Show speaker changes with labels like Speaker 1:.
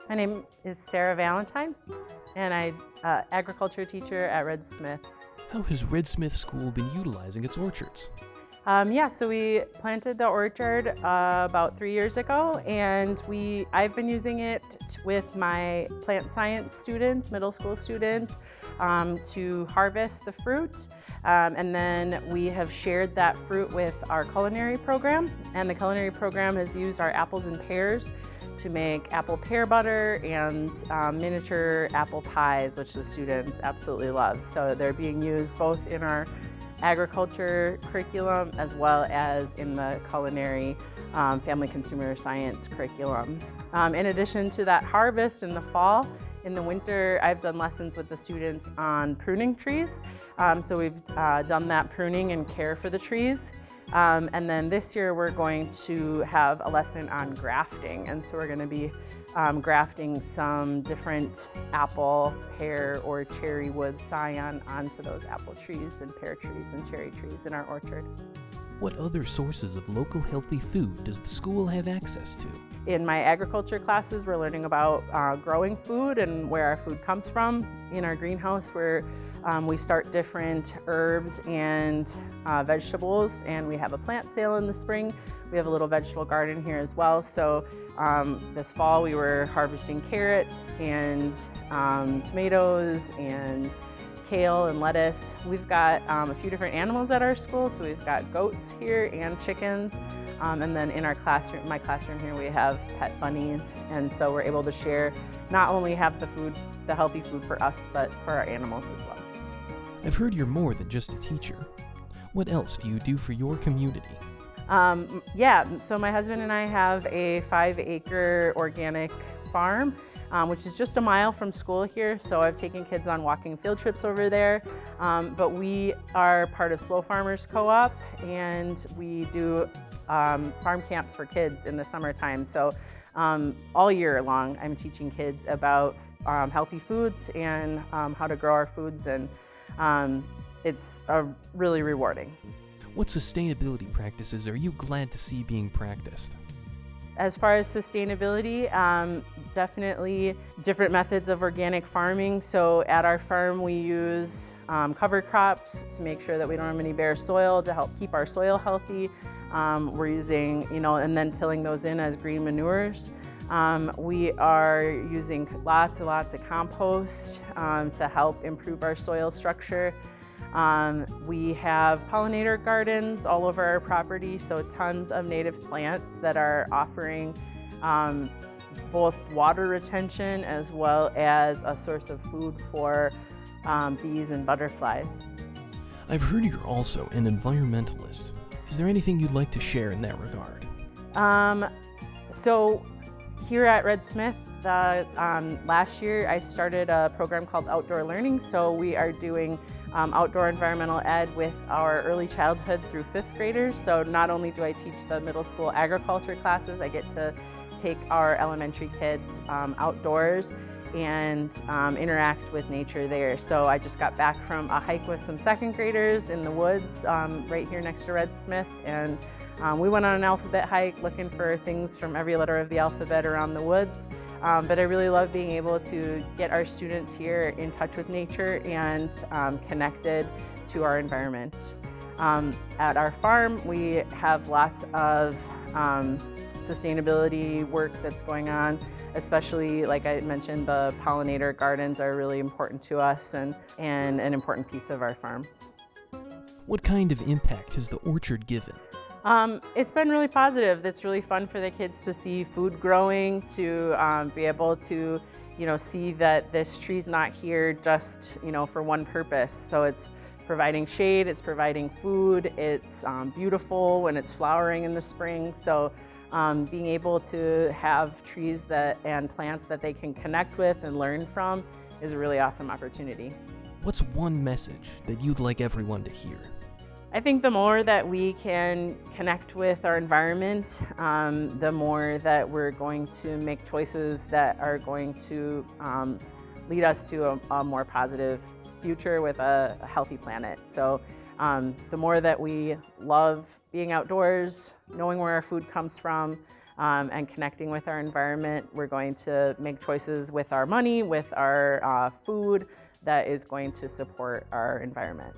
Speaker 1: My name is Sarah Valentine, and I'm agriculture teacher at Red Smith.
Speaker 2: How has Red Smith School been utilizing its orchards?
Speaker 1: So we planted the orchard about 3 years ago, and I've been using it with my plant science students, middle school students, to harvest the fruit. And then we have shared that fruit with our culinary program, and the culinary program has used our apples and pears to make apple pear butter and miniature apple pies, which the students absolutely love. So they're being used both in our agriculture curriculum as well as in the culinary family consumer science curriculum. In addition to that harvest in the fall, in the winter, I've done lessons with the students on pruning trees. So we've done that pruning and care for the trees. And then this year we're going to have a lesson on grafting. And so we're going to be grafting some different apple, pear, or cherry wood scion onto those apple trees and pear trees and cherry trees in our orchard.
Speaker 2: What other sources of local healthy food does the school have access to?
Speaker 1: In my agriculture classes, we're learning about growing food and where our food comes from. In our greenhouse, we start different herbs and vegetables, and we have a plant sale in the spring. We have a little vegetable garden here as well. So this fall we were harvesting carrots and tomatoes and kale and lettuce. We've got a few different animals at our school, so we've got goats here and chickens. And then in my classroom here, we have pet bunnies, and so we're able to share, not only have the healthy food for us, but for our animals as well.
Speaker 2: I've heard you're more than just a teacher. What else do you do for your community?
Speaker 1: So my husband and I have a 5-acre organic farm, which is just a mile from school here. So I've taken kids on walking field trips over there. But we are part of Slow Farmers Co-op, and we do farm camps for kids in the summertime. So all year long, I'm teaching kids about healthy foods and how to grow our foods, and it's really rewarding.
Speaker 2: What sustainability practices are you glad to see being practiced?
Speaker 1: As far as sustainability, definitely different methods of organic farming. So at our farm, we use cover crops to make sure that we don't have any bare soil to help keep our soil healthy. We're using, and then tilling those in as green manures. We are using lots and lots of compost to help improve our soil structure. We have pollinator gardens all over our property, so tons of native plants that are offering both water retention as well as a source of food for bees and butterflies.
Speaker 2: I've heard you're also an environmentalist. Is there anything you'd like to share in that regard?
Speaker 1: So here at Red Smith, last year I started a program called Outdoor Learning. So we are doing outdoor environmental ed with our early childhood through 5th graders. So not only do I teach the middle school agriculture classes, I get to take our elementary kids outdoors and interact with nature there. So I just got back from a hike with some 2nd graders in the woods right here next to Red Smith, and we went on an alphabet hike looking for things from every letter of the alphabet around the woods. But I really love being able to get our students here in touch with nature and connected to our environment. At our farm, we have lots of sustainability work that's going on, especially, like I mentioned, the pollinator gardens are really important to us and an important piece of our farm.
Speaker 2: What kind of impact has the orchard given?
Speaker 1: It's been really positive. It's really fun for the kids to see food growing, to be able to, see that this tree's not here just, for one purpose. So it's providing shade, it's providing food, it's beautiful when it's flowering in the spring. So being able to have trees and plants that they can connect with and learn from is a really awesome opportunity.
Speaker 2: What's one message that you'd like everyone to hear?
Speaker 1: I think the more that we can connect with our environment, the more that we're going to make choices that are going to lead us to a more positive future with a healthy planet. So the more that we love being outdoors, knowing where our food comes from, and connecting with our environment. We're going to make choices with our money, with our food, that is going to support our environment.